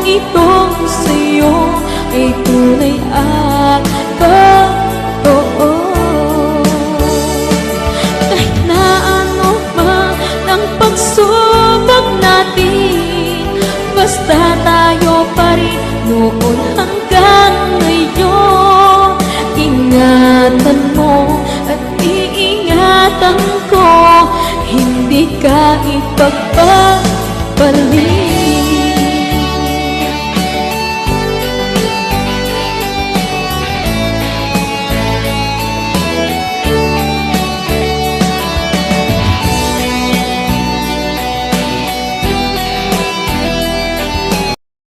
itong sa'yo ay tunay at totoo. Kahit na ano pa ng pagsubok natin, basta tayo pa rin noon hanggang ngayon. Ingatan mo at iingatan ko, hindi ka ipagpapalik.